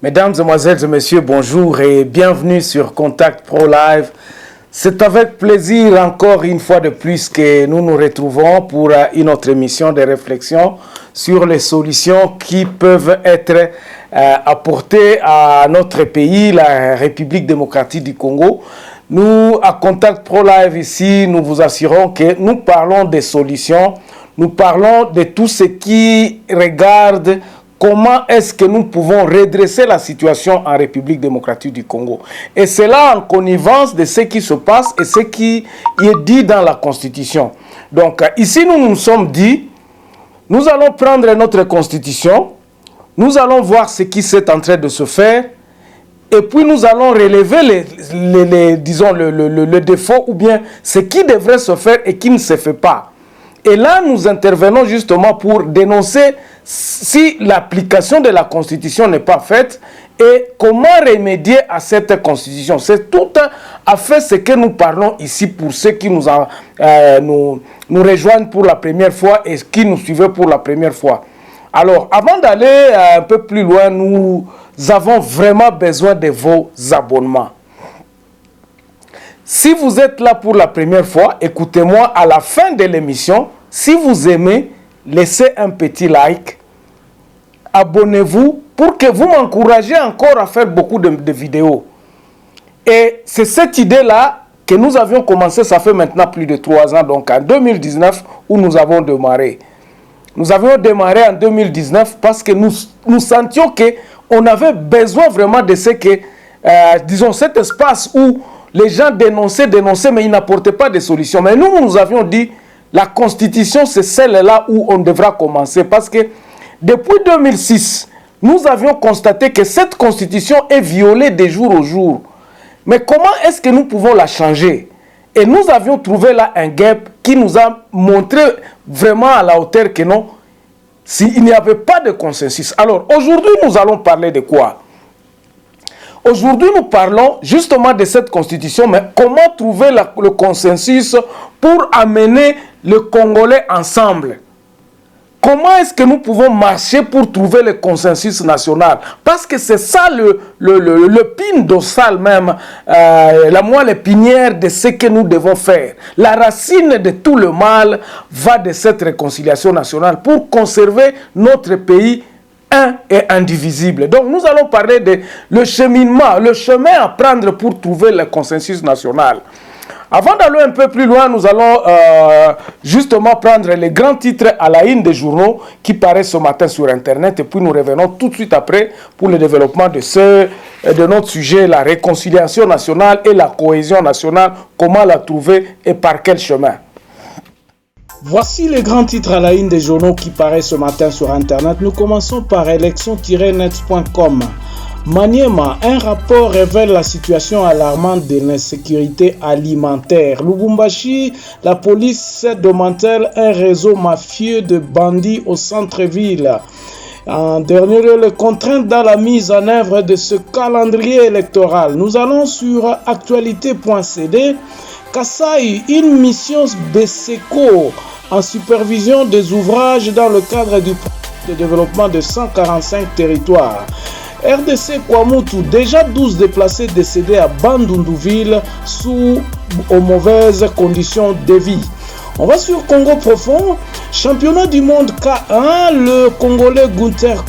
Mesdames, Mesdemoiselles et Messieurs, bonjour et bienvenue sur Contact Pro Live. C'est avec plaisir encore une fois de plus que nous nous retrouvons pour une autre émission de réflexion sur les solutions qui peuvent être apportées à notre pays, la République démocratique du Congo. Nous, à Contact Pro Live ici, nous vous assurons que nous parlons des solutions, nous parlons de tout ce qui regarde comment est-ce que nous pouvons redresser la situation en République démocratique du Congo. Et c'est là en connivence de ce qui se passe et ce qui est dit dans la Constitution. Donc ici, nous nous sommes dit, nous allons prendre notre Constitution, nous allons voir ce qui est en train de se faire, et puis nous allons relever le défaut ou bien ce qui devrait se faire et qui ne se fait pas. Et là, nous intervenons justement pour dénoncer si l'application de la Constitution n'est pas faite et comment remédier à cette Constitution. C'est tout à fait ce que nous parlons ici pour ceux qui nous rejoignent pour la première fois et qui nous suivent pour la première fois. Alors, avant d'aller un peu plus loin, nous avons vraiment besoin de vos abonnements. Si vous êtes là pour la première fois, écoutez-moi à la fin de l'émission. Si vous aimez, laissez un petit like. Abonnez-vous pour que vous m'encouragez encore à faire beaucoup de vidéos. Et c'est cette idée-là que nous avions commencé, ça fait maintenant plus de 3 ans, donc en 2019, où nous avons démarré. Nous avions démarré en 2019 parce que nous sentions qu'on avait besoin vraiment de ce que, disons, cet espace où les gens dénonçaient, mais ils n'apportaient pas de solutions. Mais nous avions dit, la Constitution, c'est celle-là où on devra commencer. Parce que depuis 2006, nous avions constaté que cette Constitution est violée de jour au jour. Mais comment est-ce que nous pouvons la changer? Et nous avions trouvé là un gap qui nous a montré vraiment à la hauteur que non, s'il n'y avait pas de consensus. Alors, aujourd'hui, nous allons parler de quoi? Aujourd'hui, nous parlons justement de cette Constitution, mais comment trouver le consensus pour amener le Congolais ensemble? Comment est-ce que nous pouvons marcher pour trouver le consensus national? Parce que c'est ça le pin dorsal même, la moelle épinière de ce que nous devons faire. La racine de tout le mal va de cette réconciliation nationale pour conserver notre pays un et indivisible. Donc nous allons parler de le cheminement, le chemin à prendre pour trouver le consensus national. Avant d'aller un peu plus loin, nous allons justement prendre les grands titres à la une des journaux qui paraissent ce matin sur Internet et puis nous revenons tout de suite après pour le développement de notre sujet, la réconciliation nationale et la cohésion nationale, comment la trouver et par quel chemin. Voici les grands titres à la une des journaux qui paraissent ce matin sur Internet. Nous commençons par élection-net.com. Maniema, un rapport révèle la situation alarmante de l'insécurité alimentaire. Lubumbashi, la police démantèle un réseau mafieux de bandits au centre-ville. En dernier lieu, les contraintes dans la mise en œuvre de ce calendrier électoral. Nous allons sur actualité.cd. Kassai, une mission BSECO en supervision des ouvrages dans le cadre du projet de développement de 145 territoires. RDC Kwamutu, déjà 12 déplacés décédés à Bandundouville aux mauvaises conditions de vie. On va sur Congo profond, championnat du monde K1, le Congolais Gunther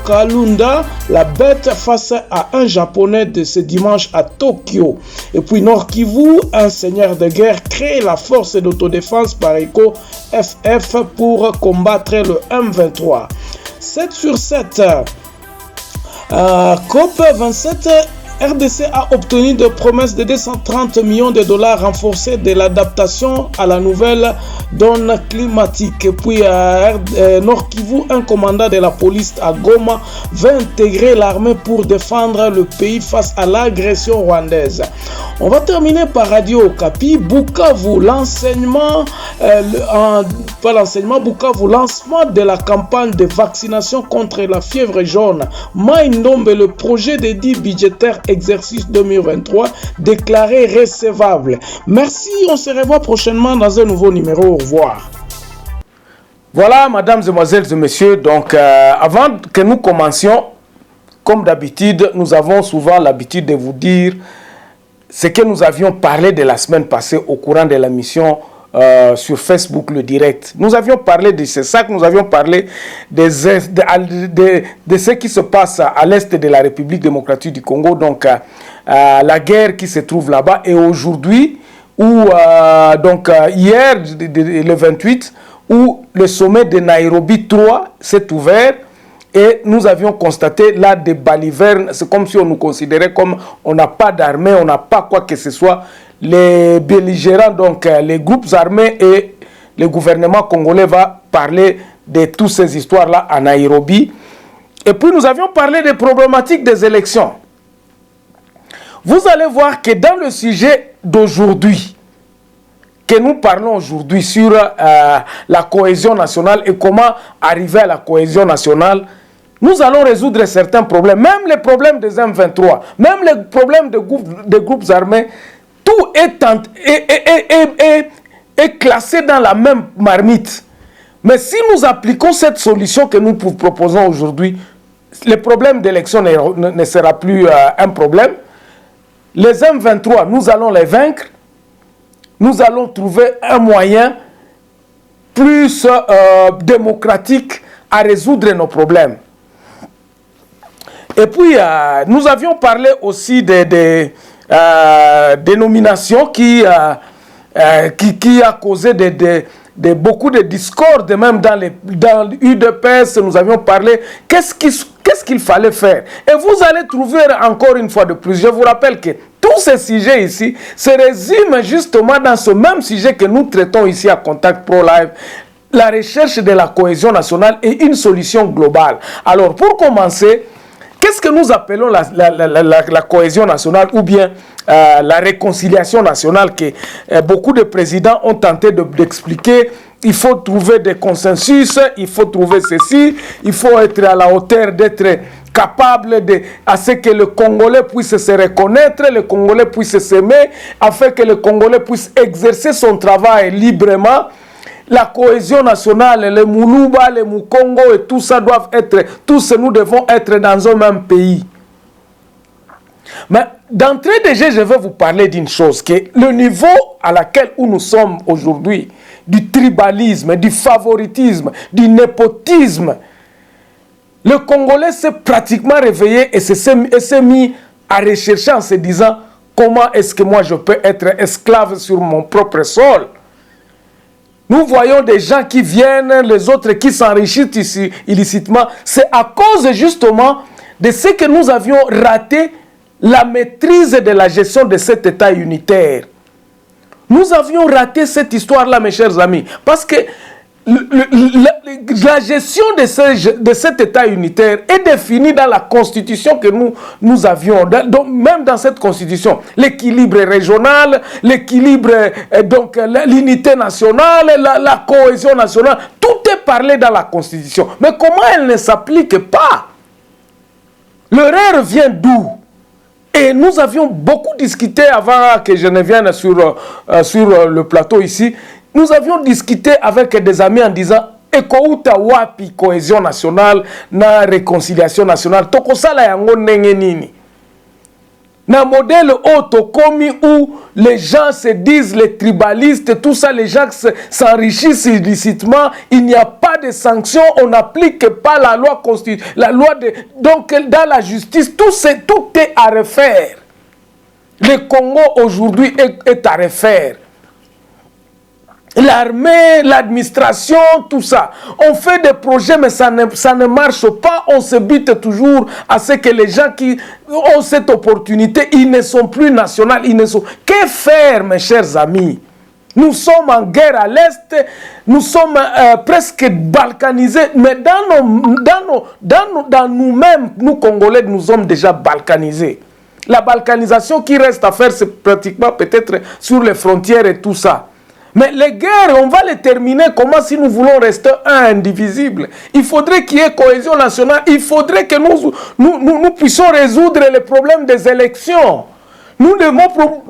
Kalunda, la bête face à un Japonais de ce dimanche à Tokyo. Et puis Nord Kivu, un seigneur de guerre crée la force d'autodéfense par ECO FF pour combattre le M23. 7 sur 7. COP27, RDC a obtenu des promesses de 230 millions de dollars renforcées de l'adaptation à la nouvelle donne climatique. Et puis Nord Kivu, un commandant de la police à Goma va intégrer l'armée pour défendre le pays face à l'agression rwandaise. On va terminer par Radio Okapi. Bukavu, Bukavu, lancement de la campagne de vaccination contre la fièvre jaune. Maindombe, le projet de dit budgétaire exercice 2023 déclaré recevable. Merci, on se revoit prochainement dans un nouveau numéro. Au revoir. Voilà, mesdames, mesdemoiselles et messieurs, donc avant que nous commencions, comme d'habitude, nous avons souvent l'habitude de vous dire ce que nous avions parlé de la semaine passée au courant de la mission sur Facebook, le direct. Nous avions parlé de ça, que nous avions parlé de ce qui se passe à l'est de la République démocratique du Congo, donc la guerre qui se trouve là-bas. Et aujourd'hui, hier, le 28, où le sommet de Nairobi 3 s'est ouvert, et nous avions constaté là des balivernes. C'est comme si on nous considérait comme on n'a pas d'armée, on n'a pas quoi que ce soit. Les belligérants, donc les groupes armés et le gouvernement congolais va parler de toutes ces histoires-là à Nairobi. Et puis nous avions parlé des problématiques des élections. Vous allez voir que dans le sujet d'aujourd'hui, que nous parlons aujourd'hui sur la cohésion nationale et comment arriver à la cohésion nationale, nous allons résoudre certains problèmes, même les problèmes des M23, même les problèmes des groupes armés. Tout est classé dans la même marmite. Mais si nous appliquons cette solution que nous proposons aujourd'hui, le problème d'élection ne sera plus un problème. Les M23, nous allons les vaincre. Nous allons trouver un moyen plus démocratique à résoudre nos problèmes. Et puis, nous avions parlé aussi des nominations qui a causé beaucoup de discordes, même dans l'UDPS. Nous avions parlé, qu'est-ce qu'il fallait faire. Et vous allez trouver encore une fois de plus, je vous rappelle que tous ces sujets ici se résument justement dans ce même sujet que nous traitons ici à Contact Pro Live, la recherche de la cohésion nationale et une solution globale. Alors, pour commencer, qu'est-ce que nous appelons la cohésion nationale ou bien la réconciliation nationale que beaucoup de présidents ont tenté d'expliquer? Il faut trouver des consensus, il faut trouver ceci, il faut être à la hauteur d'être capable à ce que le Congolais puisse se reconnaître, le Congolais puisse s'aimer, afin que le Congolais puisse exercer son travail librement. La cohésion nationale, les Moulouba, les Moukongo et tout ça doivent être, tous nous devons être dans un même pays. Mais d'entrée de jeu, je vais vous parler d'une chose, que le niveau à laquelle où nous sommes aujourd'hui, du tribalisme, du favoritisme, du népotisme, le Congolais s'est pratiquement réveillé et s'est mis à rechercher en se disant comment est-ce que moi je peux être esclave sur mon propre sol. Nous voyons des gens qui viennent, les autres qui s'enrichissent ici illicitement. C'est à cause justement de ce que nous avions raté la maîtrise de la gestion de cet État unitaire. Nous avions raté cette histoire-là, mes chers amis, parce que la gestion de cet État unitaire est définie dans la constitution que nous avions. Donc, même dans cette constitution, l'équilibre régional, l'équilibre, donc l'unité nationale, la cohésion nationale, tout est parlé dans la constitution. Mais comment elle ne s'applique pas? L'erreur vient d'où? Et nous avions beaucoup discuté avant que je ne vienne sur le plateau ici. Nous avions discuté avec des amis en disant ekouta wapi cohésion nationale na réconciliation nationale tokosala yango ndenge nini na modèle autocomi où les gens se disent les tribalistes, tout ça, les gens s'enrichissent illicitement, il n'y a pas de sanctions, on n'applique pas la loi constitutionnelle, la loi donc dans la justice, tout est à refaire. Le Congo aujourd'hui est à refaire. L'armée, l'administration, tout ça. On fait des projets, mais ça ne marche pas. On se bute toujours à ce que les gens qui ont cette opportunité, ils ne sont plus nationaux. Que faire, mes chers amis? Nous sommes en guerre à l'Est, nous sommes presque balkanisés, mais dans nous-mêmes, nous Congolais, nous sommes déjà balkanisés. La balkanisation qui reste à faire, c'est pratiquement peut-être sur les frontières et tout ça. Mais les guerres, on va les terminer comment si nous voulons rester indivisibles? Il faudrait qu'il y ait cohésion nationale. Il faudrait que nous puissions résoudre les problèmes des élections. Nous devons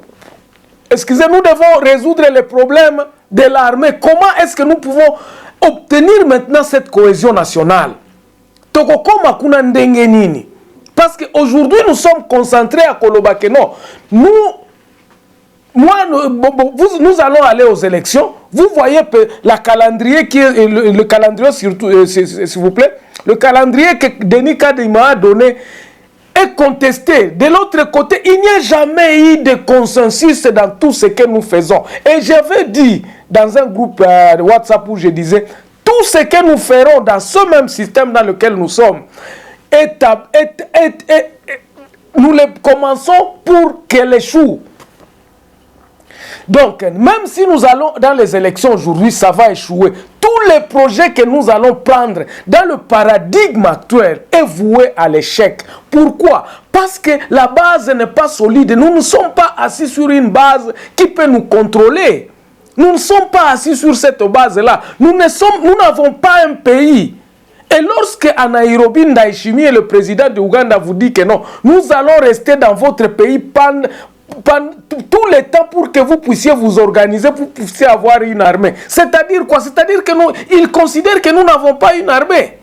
résoudre les problèmes de l'armée. Comment est-ce que nous pouvons obtenir maintenant cette cohésion nationale? Parce qu'aujourd'hui, nous sommes concentrés à Kolobake. Non, nous allons aller aux élections. Vous voyez la calendrier qui est le calendrier surtout, s'il vous plaît, le calendrier que Denis Kadima a donné est contesté. De l'autre côté, il n'y a jamais eu de consensus dans tout ce que nous faisons. Et j'avais dit dans un groupe WhatsApp où je disais, tout ce que nous ferons dans ce même système dans lequel nous sommes, nous les commençons pour qu'elle échoue. Donc, même si nous allons dans les élections aujourd'hui, ça va échouer. Tous les projets que nous allons prendre dans le paradigme actuel est voué à l'échec. Pourquoi? Parce que la base n'est pas solide. Nous ne sommes pas assis sur une base qui peut nous contrôler. Nous ne sommes pas assis sur cette base-là. Nous n'avons pas un pays. Et lorsque Nairobi Ndayishimiye et le président de Ouganda vous dit que non, nous allons rester dans votre pays pendant tout le temps pour que vous puissiez vous organiser, pour que vous puissiez avoir une armée. C'est-à-dire quoi? C'est-à-dire que ils considèrent que nous n'avons pas une armée.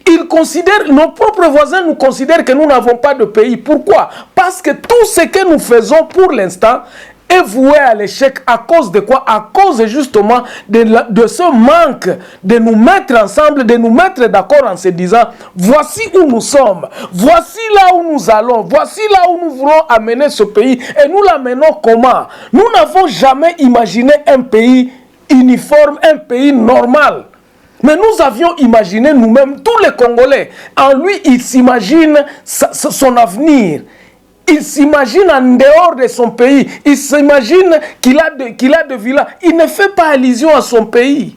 Ils considèrent, nos propres voisins nous considèrent que nous n'avons pas de pays. Pourquoi? Parce que tout ce que nous faisons pour l'instant est voué à l'échec. À cause de quoi? À cause justement de ce manque de nous mettre ensemble, de nous mettre d'accord en se disant, voici où nous sommes, voici là où nous allons, voici là où nous voulons amener ce pays. Et nous l'amenons comment? Nous n'avons jamais imaginé un pays uniforme, un pays normal. Mais nous avions imaginé nous-mêmes, tous les Congolais, en lui, il s'imagine son avenir. Il s'imagine en dehors de son pays. Il s'imagine qu'il a de villas. Il ne fait pas allusion à son pays.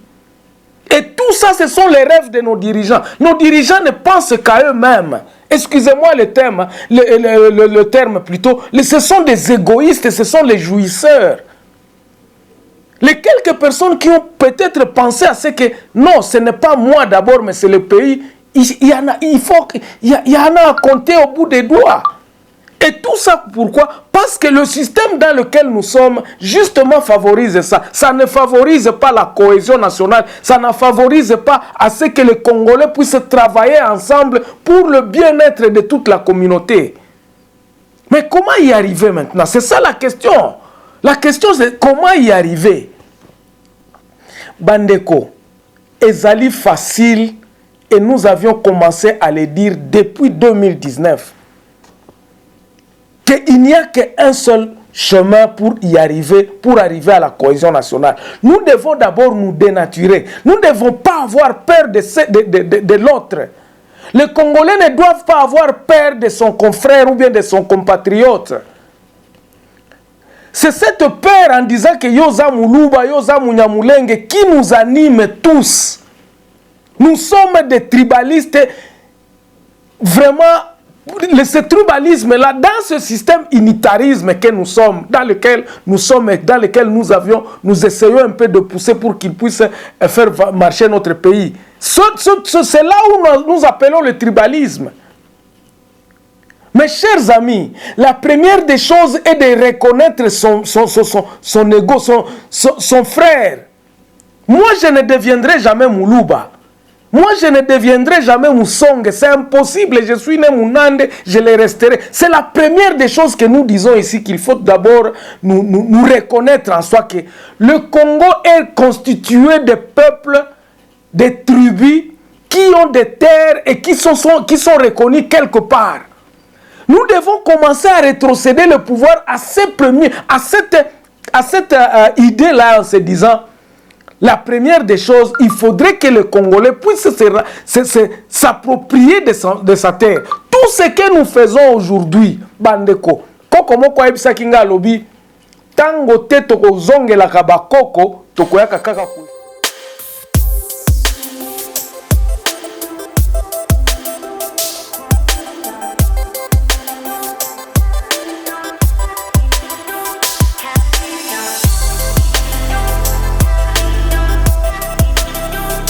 Et tout ça, ce sont les rêves de nos dirigeants. Nos dirigeants ne pensent qu'à eux-mêmes. Excusez-moi le terme plutôt. Ce sont des égoïstes, ce sont les jouisseurs. Les quelques personnes qui ont peut-être pensé à ce que non, ce n'est pas moi d'abord, mais c'est le pays. Il y en a à compter au bout des doigts. Et tout ça, pourquoi? Parce que le système dans lequel nous sommes, justement, favorise ça. Ça ne favorise pas la cohésion nationale. Ça ne favorise pas à ce que les Congolais puissent travailler ensemble pour le bien-être de toute la communauté. Mais comment y arriver maintenant? C'est ça la question. La question, c'est comment y arriver? Bandeko, ezali facile, et nous avions commencé à le dire depuis 2019. Qu'il n'y a qu'un seul chemin pour y arriver, pour arriver à la cohésion nationale. Nous devons d'abord nous dénaturer. Nous ne devons pas avoir peur de l'autre. Les Congolais ne doivent pas avoir peur de son confrère ou bien de son compatriote. C'est cette peur en disant que Yoza Muluba, Yoza Munyamulenge qui nous anime tous. Nous sommes des tribalistes vraiment. Ce tribalisme-là, dans ce système unitarisme que nous sommes, dans lequel nous essayons un peu de pousser pour qu'il puisse faire marcher notre pays. C'est là où nous appelons le tribalisme. Mes chers amis, la première des choses est de reconnaître son ego, son frère. Moi, je ne deviendrai jamais Muluba. Moi, je ne deviendrai jamais Moussongue. C'est impossible. Je suis né Mounande, je le resterai. C'est la première des choses que nous disons ici, qu'il faut d'abord nous reconnaître en soi que le Congo est constitué de peuples, de tribus qui ont des terres et qui sont reconnus quelque part. Nous devons commencer à rétrocéder le pouvoir à cette idée-là en se disant, la première des choses, il faudrait que le Congolais puisse s'approprier de sa terre. Tout ce que nous faisons aujourd'hui, Bandeko, Kokomoko Ebisa Kinga Lobi, Tango Te Toko Zonge la Kabakoko, Tokoyaka Kaka.